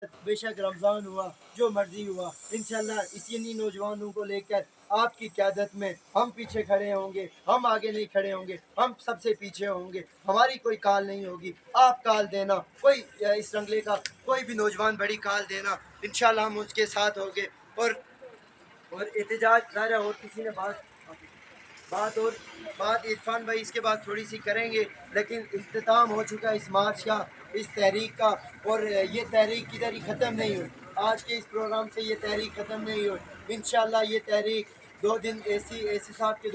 बेशक रमज़ान हुआ, जो मर्ज़ी हुआ, इंशाल्लाह इन्हीं नौजवानों को लेकर आपकी क़यादत में हम पीछे खड़े होंगे, हम आगे नहीं खड़े होंगे, हम सबसे पीछे होंगे। हमारी कोई काल नहीं होगी, आप काल देना, कोई इस रंगले का कोई भी नौजवान बड़ी काल देना, इंशाल्लाह हम उसके साथ होंगे। और एहतजाज ज़ाहिर और किसी ने बात और बात इरफान भाई इसके बाद थोड़ी सी करेंगे, लेकिन इख्तिताम हो चुका है इस मार्च का, इस तहरीक का। और ये तहरीक किधर ही ख़त्म नहीं हुई, आज के इस प्रोग्राम से ये तहरीक ख़त्म नहीं हुई। इंशाल्लाह ये तहरीक 2 दिन एसी साहब के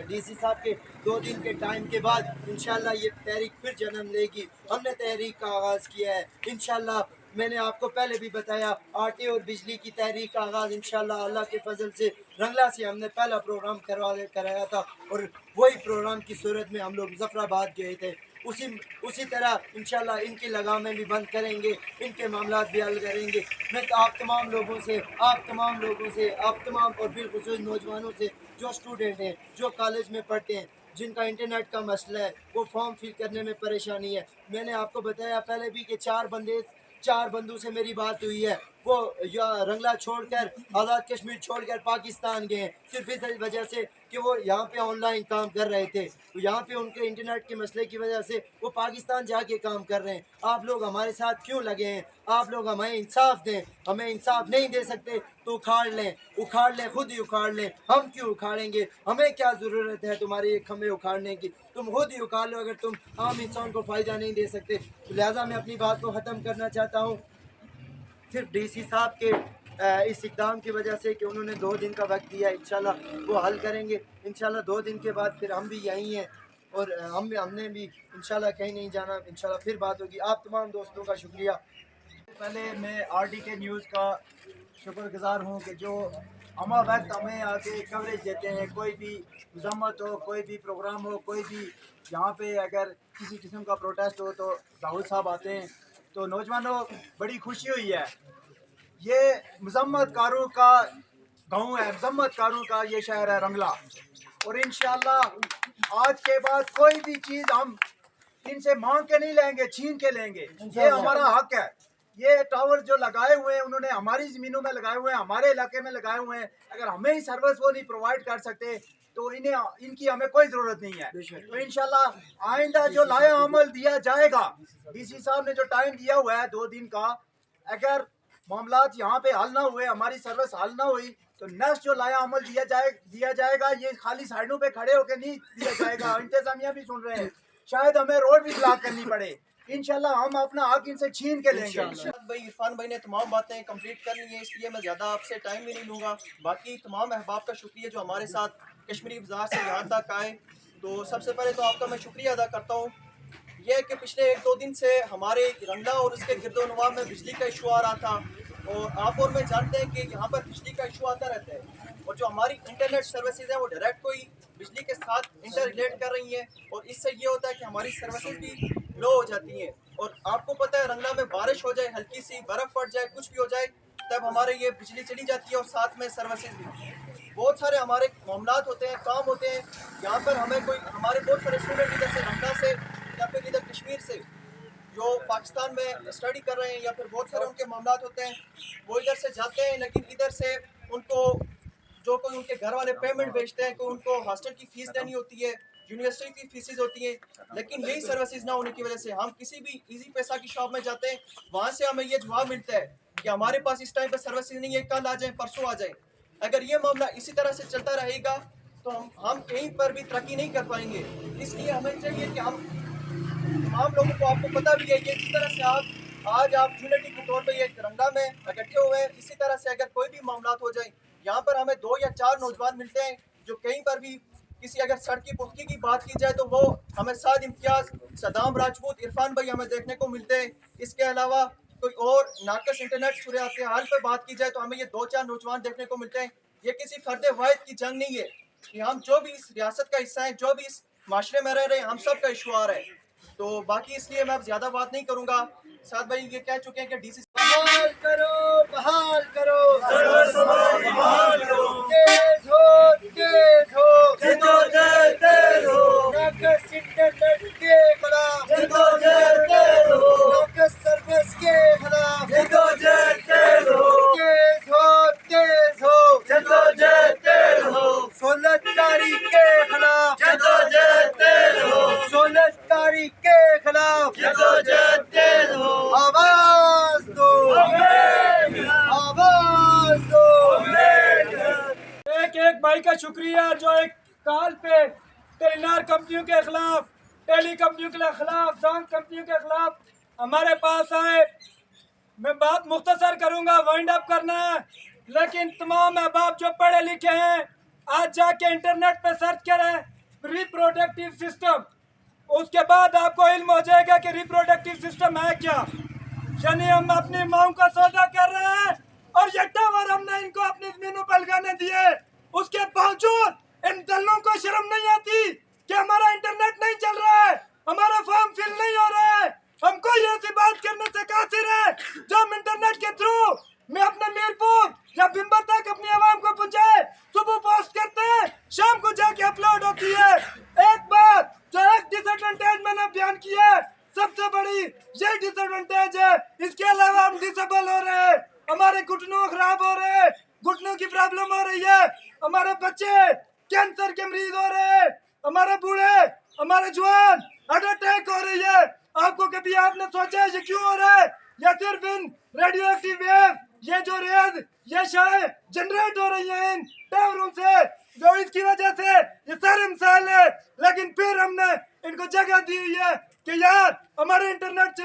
डीसी साहब के 2 दिन के टाइम के बाद इंशाल्लाह ये तहरीक फिर जन्म लेगी। हमने तहरीक का आगाज़ किया है इंशाल्लाह। मैंने आपको पहले भी बताया, आटे और बिजली की तहरीक का आगाज़ इंशाल्लाह अल्लाह के फजल से रंगला से हमने पहला प्रोग्राम कराया था। और वही प्रोग्राम की सूरत में हम लोग मुजफ्फराबाद गए थे। उसी तरह इंशाल्लाह इनकी लगामें भी बंद करेंगे, इनके मामलात भी हल करेंगे। मैं तो आप तमाम लोगों से, आप तमाम और बिलखुसूस नौजवानों से जो स्टूडेंट हैं, जो कॉलेज में पढ़ते हैं, जिनका इंटरनेट का मसला है, वो फॉर्म फिल करने में परेशानी है। मैंने आपको बताया पहले भी कि 4 बंदों से मेरी बात हुई है, वो रंगला छोड़कर, आज़ाद कश्मीर छोड़कर पाकिस्तान गए, सिर्फ इस वजह से कि वो यहाँ पे ऑनलाइन काम कर रहे थे। तो यहाँ पे उनके इंटरनेट के मसले की वजह से वो पाकिस्तान जाके काम कर रहे हैं। आप लोग हमारे साथ क्यों लगे हैं? आप लोग हमें इंसाफ दें। हमें इंसाफ नहीं दे सकते तो उखाड़ लें, खुद ही उखाड़ लें। हम क्यों उखाड़ेंगे? हमें क्या ज़रूरत है तुम्हारे ये खम्भे उखाड़ने की? तुम खुद ही उखाड़ लो, अगर तुम आम इंसान को फ़ायदा नहीं दे सकते। तो लिहाजा मैं अपनी बात को ख़त्म करना चाहता हूँ। सिर्फ डीसी साहब के इस इक़दाम की वजह से कि उन्होंने 2 दिन का वक्त दिया, इंशाल्लाह वो हल करेंगे। इंशाल्लाह 2 दिन के बाद फिर हम भी यहीं हैं और हमने भी इंशाल्लाह कहीं नहीं जाना। इंशाल्लाह फिर बात होगी। आप तमाम दोस्तों का शुक्रिया। पहले मैं RDK न्यूज़ का शुक्रगुज़ार हूँ कि जो हमा वक्त हमें आके कवरेज देते हैं। कोई भी मजम्मत हो, कोई भी प्रोग्राम हो, कोई भी यहाँ पे अगर किसी किस्म का प्रोटेस्ट हो तो दाऊद साहब आते हैं। तो नौजवानों, बड़ी खुशी हुई है। ये मजम्मत कारों का गाँव है, मजम्मत कारों का ये शहर है रंगला। और इंशाल्लाह आज के बाद कोई भी चीज़ हम इनसे मांग के नहीं लेंगे, छीन के लेंगे। ये हमारा हक है। ये टावर जो लगाए हुए हैं उन्होंने हमारी ज़मीनों में लगाए हुए हैं, हमारे इलाके में लगाए हुए हैं। अगर हमें ही सर्विस वो नहीं प्रोवाइड कर सकते तो इनकी हमें कोई ज़रूरत नहीं है। तो इंशाल्लाह आइंदा जो लाया अमल दिया जाएगा, डीसी साहब ने जो टाइम दिया हुआ है 2 दिन का, अगर मामलात यहाँ पे हल ना हुए, हमारी सर्विस हल ना हुई, तो नेक्स्ट जो लाया अमल दिया जाएगा ये खाली साइडों पे खड़े होकर नहीं दिया जाएगा। इंतजामिया भी सुन रहे हैं, शायद हमें रोड भी ब्लॉक करनी पड़े। इंशाल्लाह हम अपना हक इनसे छीन के लेंगे। भाई इरफान भाई ने तमाम बातें कंप्लीट कर ली हैं, इसलिए मैं ज़्यादा आपसे टाइम भी नहीं लूँगा। बाकी तमाम अहबाब का शुक्रिया जो हमारे साथ कश्मीरी बाज़ार से यहाँ तक आए। तो सबसे पहले तो आपका मैं शुक्रिया अदा करता हूँ। यह कि पिछले 1-2 दिन से हमारे रंगला और उसके गिरदोनवा में बिजली का इशू आ रहा था, और आप और मैं जानते हैं कि यहाँ पर बिजली का इशू आता रहता है। और जो हमारी इंटरनेट सर्विसेज है वो डायरेक्ट कोई बिजली के साथ इंटर रिलेट कर रही हैं, और इससे ये होता है कि हमारी सर्विसेज भी लो हो जाती हैं। और आपको पता है रंगला में बारिश हो जाए, हल्की सी बर्फ़ पड़ जाए, कुछ भी हो जाए, तब हमारे ये बिजली चली जाती है और साथ में सर्विसेज भी। बहुत सारे हमारे मामलात होते हैं, काम होते हैं यहाँ पर। हमें कोई हमारे बहुत सारे स्टूडेंट इधर से रंगला से या फिर इधर कश्मीर से जो पाकिस्तान में स्टडी कर रहे हैं, या फिर बहुत सारे उनके मामलात होते हैं, वो इधर से जाते हैं, लेकिन इधर से उनको जो कोई उनके घर वाले पेमेंट भेजते हैं, कोई उनको हॉस्टल की फ़ीस देनी होती है, यूनिवर्सिटी की फीसेज होती हैं, लेकिन यही सर्विसेज ना होने की वजह से हम किसी भी इजी पैसा की शॉप में जाते हैं, वहाँ से हमें ये जवाब मिलता है कि हमारे पास इस टाइम पर सर्विसेज नहीं है, कल आ जाए, परसों आ जाए। अगर ये मामला इसी तरह से चलता रहेगा तो हम कहीं पर भी तरक्की नहीं कर पाएंगे। इसलिए हमें चाहिए कि हम तमाम लोगों को, आपको पता भी है कि जिस तरह से आज आप यूनिटी के तौर पे ये रंगा में इकट्ठे हुए हैं, इसी तरह से अगर कोई भी मामला हो जाए, यहाँ पर हमें 2 या 4 नौजवान मिलते हैं जो कहीं पर भी किसी अगर सड़क की पुख्तगी की बात की जाए तो वो हमें साद इम्तियाज़, सदाम राजपूत, इरफान भाई हमें देखने को मिलते हैं। इसके अलावा कोई और नाकस इंटरनेट सूरत हाल पर बात की जाए तो हमें ये 2-4 नौजवान देखने को मिलते हैं। ये किसी फर्द वाहिद की जंग नहीं है, कि हम जो भी इस रियासत का हिस्सा है, जो भी इस माशरे में रह रहे हैं, हम सब का इशुआर है। तो बाकी इसलिए मैं अब ज़्यादा बात नहीं करूँगा। साद भाई ये कह चुके हैं कि डीसी बहाल करो, बहाल करो, बहाल करो, तेज हो, जिंदोजहद तेज हो, नाकस इंटरनेट के खिलाफ, जिंदोजहद तेज हो, नाकस सर्विस के खिलाफ, जिंदोजहद भाई का शुक्रिया जो एक कॉल पे टेलीनार कंपनियों के खिलाफ, टेली कंपनियों के खिलाफ, सॉन्ग कंपनियों के खिलाफ हमारे पास आए। मैं बात मुख्तसर करूंगा, वाइंड अप करना है, लेकिन तमाम अहबाब जो पढ़े लिखे हैं आज जाके इंटरनेट पे सर्च करें रिप्रोडक्टिव सिस्टम, उसके बाद आपको इल्म हो जाएगा कि रिप्रोडक्टिव सिस्टम है क्या। यानी हम अपनी माओं का सौदा कर रहे हैं और ये टावर हमने इनको अपनी जमीनों पर लगाने दिए, उसके बावजूद इन दलों को शर्म नहीं आती कि हमारा इंटरनेट नहीं चल रहा है, हमारा फॉर्म फिल नहीं हो रहा है। हमको ये सी बात करने से कासिर है जो हम इंटरनेट के थ्रू मैं अपने मीरपुर या बिम्बर तक अपनी आवाम को पहुंचाए। सुबह पोस्ट करते हैं, शाम को जाके अपलोड होती है। एक बात जो एक डिसएडवांटेज मैंने बयान किया है, सबसे बड़ी ये डिसएडवांटेज है। इसके अलावा हम डिसेबल हो रहे हैं, हमारे घुटनों खराब हो रहे हैं, घुटनों की प्रॉब्लम हो रही है, हमारे बच्चे कैंसर के मरीज हो रहे हैं, हमारे बूढ़े, हमारे जवान हार्ट अटैक हो रही है। आपको कभी आपने सोचा ये क्यों हो रहा है? या सिर्फ इन रेडियो एक्टिव वेव, ये जो रेज, ये शायद जनरेट हो रही है इन टावरों से, जो इसकी वजह से ये सारे मसाइल है। लेकिन फिर हमने इनको जगह दी हुई है कि यार हमारे इंटरनेट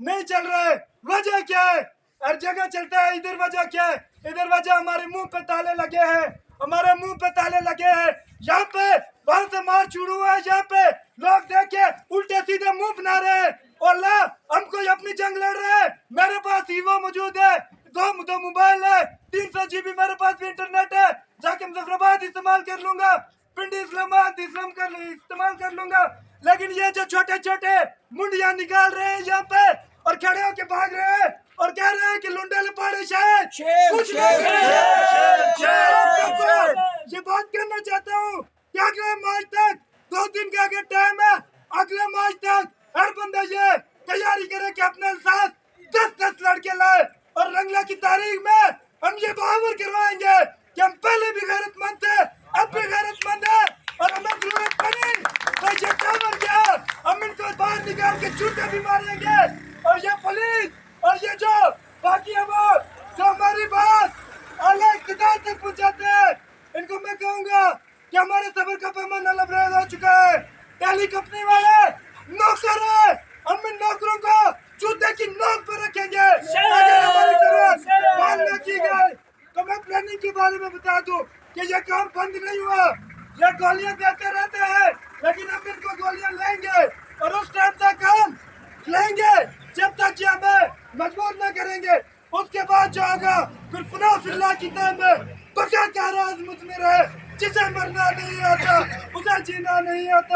नहीं चल रहा है, वजह क्या है? हर जगह चलता है, इधर वजह क्या है? इधर वजह हमारे मुंह पे ताले लगे हैं, हमारे मुंह पे ताले लगे हैं। यहाँ पे बाहर से मार शुरू हुआ है, यहाँ पे लोग देखे उल्टे सीधे मुंह बना रहे हैं और ला हम कोई अपनी जंग लड़ रहे हैं। मेरे पास ईवो मौजूद है, दो मोबाइल है, 300 GB मेरे पास भी इंटरनेट है, जाके मुजफ्फराबाद इस्तेमाल कर लूंगा, पिंडी इस्लामाबाद इस्तेमाल कर लूंगा। लेकिन ये जो छोटे छोटे मुंडिया निकाल रहे हैं यहाँ पे और खड़े होके भाग रहे हैं और कह रहे हैं कि लुंडे लपाड़े शायद कुछ ये बात करना चाहता हूँ कि अगले मार्च तक 2 दिन का अगर टाइम है, अगले मार्च तक हर बंदा ये तैयारी करे कि अपने साथ 10-10 लड़के लाए और रंगला की तारीख में हम ये बहावर करवाएंगे कि हम पहले भी गैरतमंद थे, अब भी गैरतमंद है और हमें जरूरत पड़ी तो ये टावर क्या, हम इनको बाहर निकाल के चूते भी मारेंगे। और ये पुलिस और ये जो बाकी अवाम जो हमारी बात आला इक़्तिदार तक पहुंचाते हैं, इनको मैं कहूँगा कि हमारे सब्र का पैमाना लबरेज हो चुका है। टेली कंपनी वाले नौकर है, हम इन नौकरों को जूते की नोक पर रखेंगे। अगर हमारी जरूरत मांग न की गई तो मैं प्लानिंग के बारे में बता दूं कि ये काम बंद नहीं हुआ, ये गोलियां देते रहते हैं, लेकिन हम इनको गोलियां लेंगे और उस टाइम तक हम लेंगे जब तक कि हमें मजबूर न करेंगे। उसके बाद जो होगा फिर फना फिल्ला की टाइम में बका का राज मुझ में रहे, जिसे मरना नहीं आता उसे जीना नहीं आता।